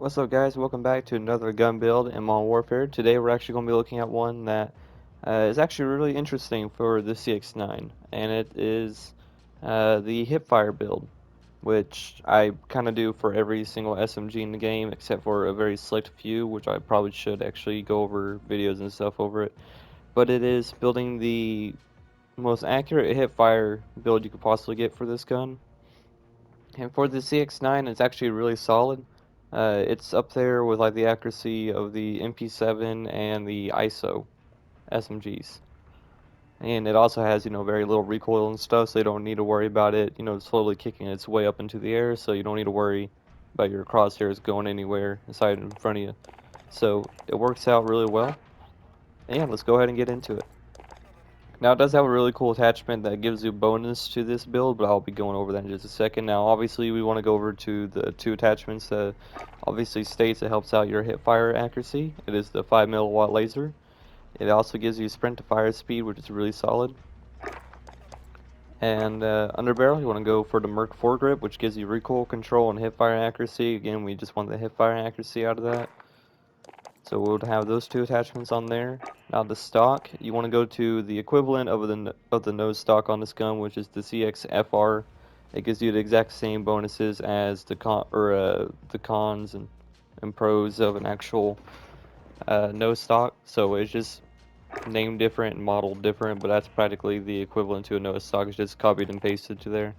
What's up guys, welcome back to another gun build in Modern Warfare. Today we're actually going to be looking at one that is actually really interesting for the CX-9, and it is the hipfire build, which I kind of do for every single SMG in the game except for a very select few, which I probably should actually go over videos and stuff over it. But it is building the most accurate hipfire build you could possibly get for this gun. And for the CX-9, it's actually really solid. It's up there with like the accuracy of the MP7 and the ISO SMGs. And it also has, very little recoil and stuff, so you don't need to worry about it, slowly kicking its way up into the air, so you don't need to worry about your crosshairs going anywhere inside in front of you. So it works out really well. And let's go ahead and get into it. Now it does have a really cool attachment that gives you bonus to this build, but I'll be going over that in just a second. Now obviously we want to go over to the two attachments that obviously states it helps out your hip fire accuracy. It is the 5 milliwatt laser. It also gives you sprint to fire speed, which is really solid. And under barrel you want to go for the Merc foregrip, which gives you recoil control and hip fire accuracy. Again, we just want the hip fire accuracy out of that. So we'll have those two attachments on there. Now the stock, you want to go to the equivalent of the nose stock on this gun, which is the CX-FR. It gives you the exact same bonuses as the cons and pros of an actual nose stock. So it's just named different and modeled different, but that's practically the equivalent to a nose stock. It's just copied and pasted to there.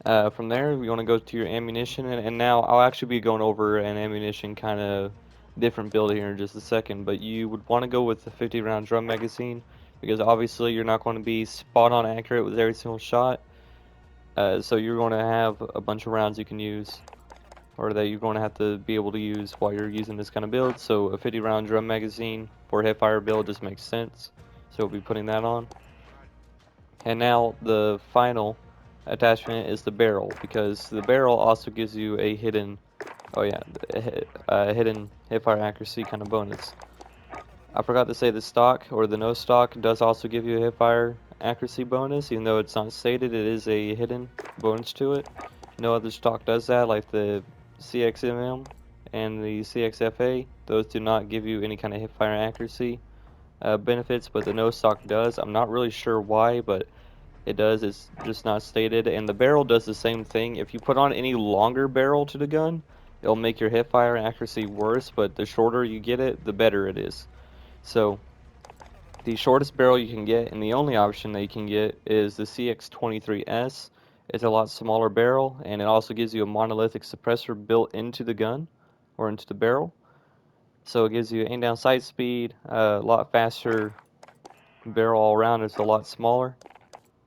From there, we want to go to your ammunition, and now I'll actually be going over an ammunition kind of different build here in just a second, but you would want to go with the 50 round drum magazine, because obviously you're not going to be spot on accurate with every single shot, so you're going to have a bunch of rounds you can use, or that you're going to have to be able to use while you're using this kind of build. So a 50 round drum magazine for a hipfire build just makes sense, so we'll be putting that on. And now the final attachment is the barrel, because the barrel also gives you a hidden, hidden hipfire accuracy kind of bonus. I forgot to say the stock or the no stock does also give you a hipfire accuracy bonus, even though it's not stated. It is a hidden bonus to it. No other stock does that, like the CXMM and the CXFA. Those do not give you any kind of hipfire accuracy benefits, but the no stock does. I'm not really sure why, but it does, it's just not stated. And the barrel does the same thing. If you put on any longer barrel to the gun, it'll make your hip fire accuracy worse, but the shorter you get it, the better it is. So the shortest barrel you can get, and the only option that you can get, is the CX-23S. It's a lot smaller barrel, and it also gives you a monolithic suppressor built into the gun, or into the barrel. So it gives you aim down sight speed, a lot faster barrel all around. It's a lot smaller,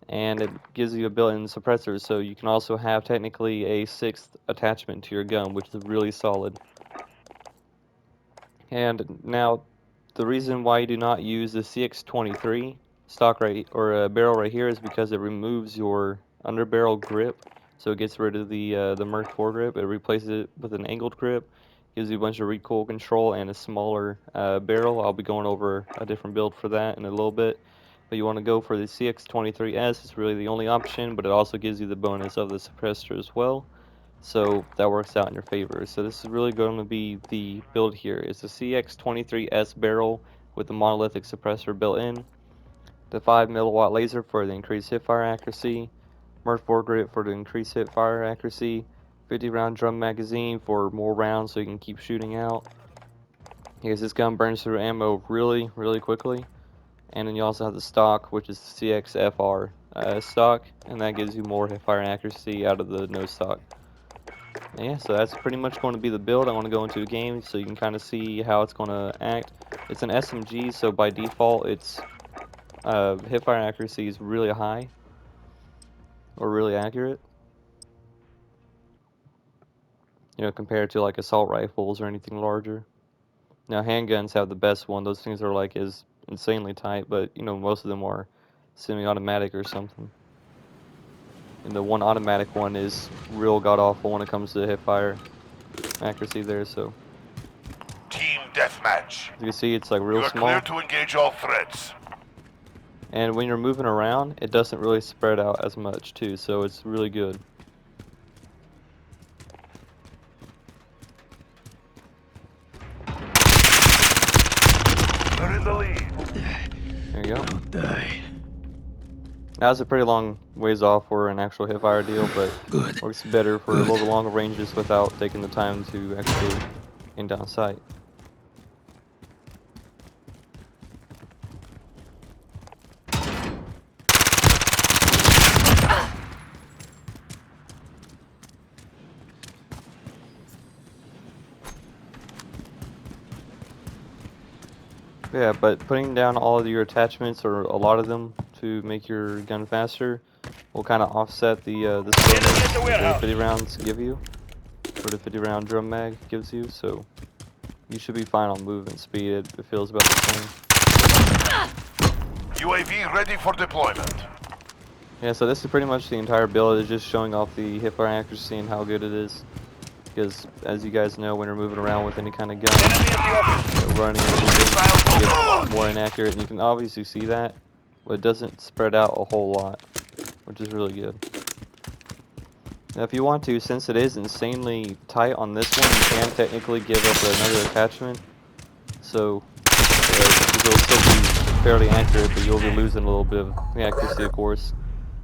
and it gives you a built-in suppressor, so you can also have technically a sixth attachment to your gun, which is really solid. And now the reason why you do not use the CX-23 stock barrel right here is because it removes your underbarrel grip, so it gets rid of the Merc foregrip. It replaces it with an angled grip, gives you a bunch of recoil control and a smaller barrel. I'll be going over a different build for that in a little bit. But you want to go for the CX-23S. It's really the only option, but it also gives you the bonus of the suppressor as well. So that works out in your favor. So this is really going to be the build here. It's the CX-23S barrel with the monolithic suppressor built in, the 5 milliwatt laser for the increased hipfire accuracy, Merc foregrip for the increased hipfire accuracy, 50 round drum magazine for more rounds so you can keep shooting out, because this gun burns through ammo really, really quickly. And then you also have the stock, which is the CXFR stock, and that gives you more hipfire accuracy out of the no stock. And yeah, so that's pretty much going to be the build. I want to go into a game so you can kind of see how it's going to act. It's an SMG, so by default, its hipfire accuracy is really high, or really accurate. Compared to like assault rifles or anything larger. Now handguns have the best one. Those things are like is insanely tight, but most of them are semi-automatic or something. And the one automatic one is real god-awful when it comes to hipfire accuracy there, so. Team deathmatch. As you can see, it's like real You are clear small. to engage all threats. And when you're moving around, it doesn't really spread out as much too, so it's really good. You're in the lead. There you go. Don't die. That was a pretty long ways off for an actual hipfire deal, but Good. works better for a Good. little bit longer ranges without taking the time to actually aim down sight. Yeah, but putting down all of your attachments, or a lot of them, to make your gun faster will kind of offset the slowdown that the 50 rounds give you, or the 50 round drum mag gives you, so you should be fine on movement speed. It feels about the same. UAV ready for deployment. Yeah, so this is pretty much the entire build. It's just showing off the hipfire accuracy and how good it is. Because, as you guys know, when you're moving around with any kind of gun, running or anything, it gets more inaccurate, and you can obviously see that, but it doesn't spread out a whole lot, which is really good. Now, if you want to, since it is insanely tight on this one, you can technically give up another attachment, so it'll still be fairly accurate, but you'll be losing a little bit of the accuracy, of course.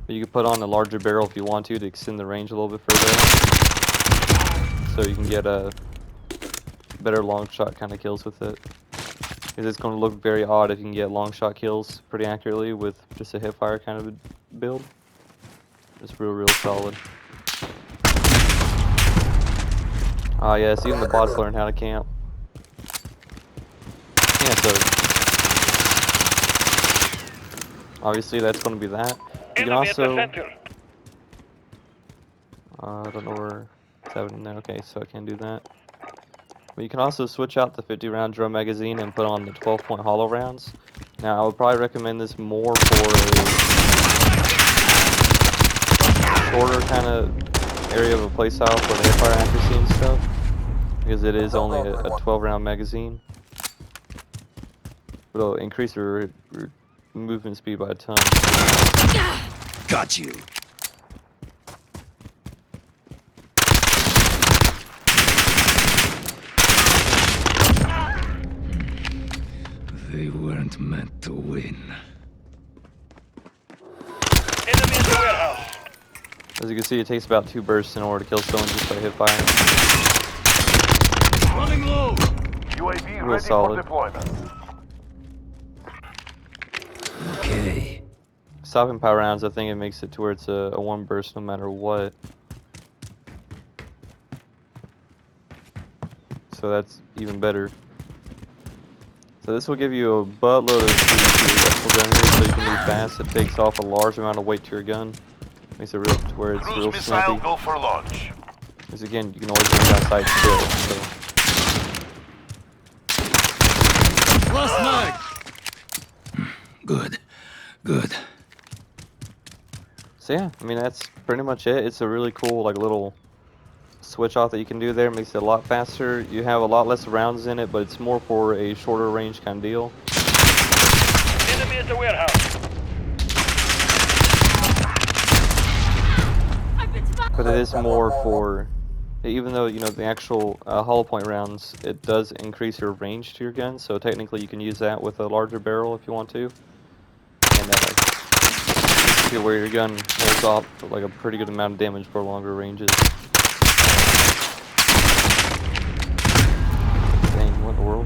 But you can put on a larger barrel if you want to extend the range a little bit further, so you can get a better long shot kind of kills with it. Because it's going to look very odd if you can get long shot kills pretty accurately with just a hipfire kind of a build. It's real solid. Ah yes, even the bots learn how to camp. Yeah, so obviously that's going to be that. You can also, I don't know where it's happening there. Okay, so I can't do that. But you can also switch out the 50 round drum magazine and put on the 12-point hollow rounds. Now I would probably recommend this more for a shorter kind of area of a playstyle for the hipfire accuracy and stuff, because it is only a 12 round magazine. But it'll increase your movement speed by a ton. Got you. They weren't meant to win. Enemy in the warehouse. As you can see, it takes about 2 bursts in order to kill someone just by hipfire. Running low. UAV Real ready solid. for deployment. Okay. Stopping power rounds, I think it makes it to where it's a 1 burst no matter what. So that's even better. So this will give you a buttload of speed to your rifle gun here, so you can move fast. It takes off a large amount of weight to your gun. Makes it real to where it's Cruise real missile snappy. go for launch. Because again, you can always aim outside still. So. Last mag. Good. Good. So yeah, I mean that's pretty much it. It's a really cool like little switch off that you can do there. It makes it a lot faster. You have a lot less rounds in it, but it's more for a shorter range kind of deal. Enemy at the warehouse. But it is more for, even though, you know, the actual hollow point rounds, it does increase your range to your gun, so technically you can use that with a larger barrel if you want to. And where your gun holds off like a pretty good amount of damage for longer ranges. Dang, what in the world?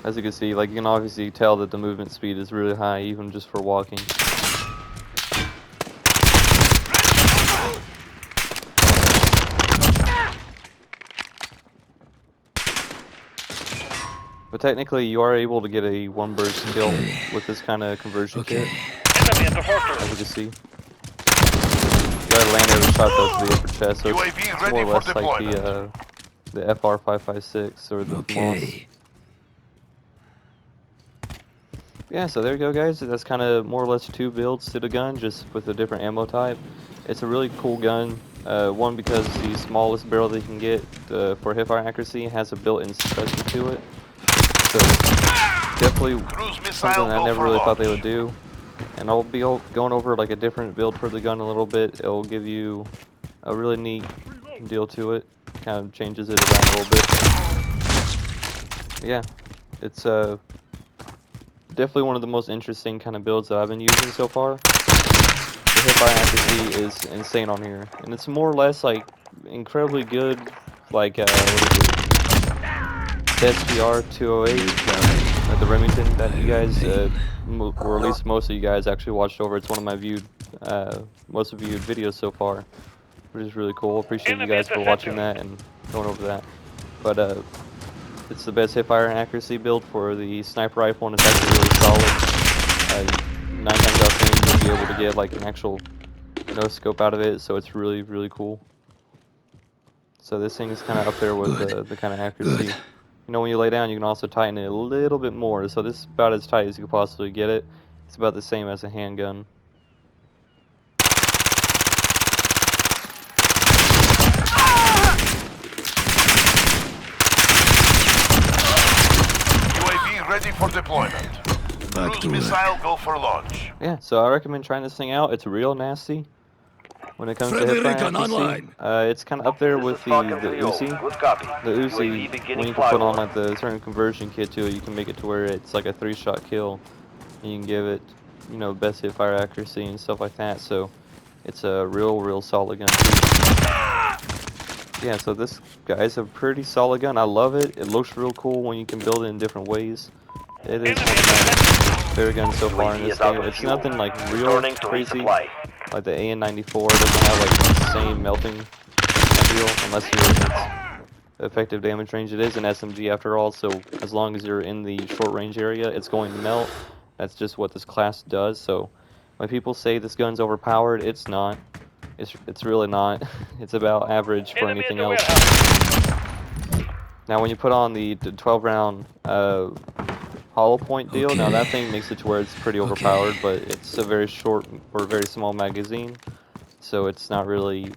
As you can see, like you can obviously tell that the movement speed is really high, even just for walking. But technically, you are able to get a 1 burst kill with this kind of conversion kit. Enemy at the fortress. As you can see, you gotta land every shot though to the upper chest, so UAV it's ready more or for less like the FR556 or the Moss. Okay. Yeah, so there you go, guys. That's kind of more or less 2 builds to the gun, just with a different ammo type. It's a really cool gun. One, because the smallest barrel that you can get for hipfire accuracy has a built-in suppressor to it. So definitely something I never really thought they would do. And I'll be going over like a different build for the gun a little bit. It'll give you a really neat deal to it. Kind of changes it around a little bit. Yeah, it's definitely one of the most interesting kind of builds that I've been using so far. The hipfire accuracy is insane on here, and it's more or less like incredibly good, like what is it? The SGR 208 at the Remington that you guys, or at least most of you guys actually watched over. It's one of my most viewed videos so far, which is really cool. Appreciate you guys for watching that and going over that. But it's the best hipfire accuracy build for the sniper rifle, and it's actually really solid. 9 times out of 10 you'll be able to get like an actual no scope out of it, so it's really, really cool. So this thing is kind of up there with the kind of accuracy. Good. You know, when you lay down, you can also tighten it a little bit more. So this is about as tight as you could possibly get it. It's about the same as a handgun. UAV ready for deployment. Back Cruise to work. missile go for launch. Yeah, so I recommend trying this thing out. It's real nasty when it comes Friendly to hipfire recon accuracy. online. It's kind of up there with the Uzi. Good copy. The Uzi, when you can put on like the certain conversion kit to it, you can make it to where it's like a 3-shot kill, and you can give it, you know, best hipfire accuracy and stuff like that. So it's a real solid gun too. Yeah, so this guy's a pretty solid gun. I love it. It looks real cool when you can build it in different ways. It is one of my favorite guns so far in this game. It's nothing like real crazy. Like the AN-94 doesn't have like the same melting deal unless you're in its effective damage range. It is an SMG after all, so as long as you're in the short range area, it's going to melt. That's just what this class does. So when people say this gun's overpowered, it's not. It's really not. It's about average for anything else. Now when you put on the 12-round hollow point deal, now that thing makes it to where it's pretty overpowered, but it's a very short or very small magazine, so it's not really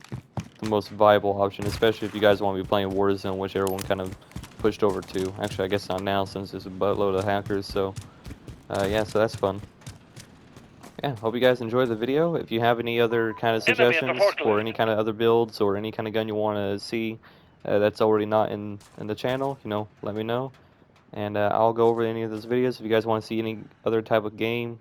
the most viable option, especially if you guys want to be playing Warzone, which everyone kind of pushed over to. Actually, I guess not now since there's a buttload of hackers, so yeah, so that's fun. Yeah, hope you guys enjoyed the video. If you have any other kind of suggestions for any kind of other builds or any kind of gun you want to see that's already not in the channel, you know, let me know. And I'll go over any of those videos. If you guys want to see any other type of game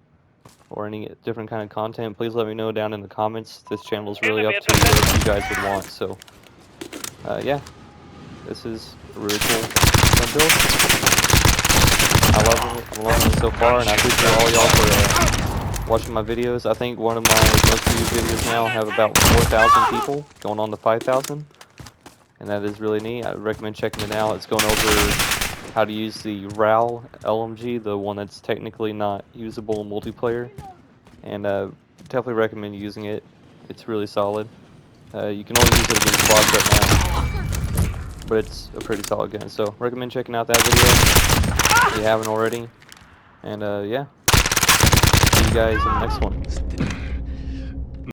or any different kind of content, please let me know down in the comments. This channel is really up to what you guys would want. So, yeah, this is a really cool gun build. I love it. I'm loving it so far, and I appreciate all y'all for watching my videos. I think one of my most viewed videos now have about 4,000 people, going on to 5,000, and that is really neat. I recommend checking it out. It's going over how to use the RAL LMG, the one that's technically not usable in multiplayer, and definitely recommend using it. It's really solid. You can only use it against squads right now, but it's a pretty solid gun. So recommend checking out that video if you haven't already. And yeah, see you guys in the next one.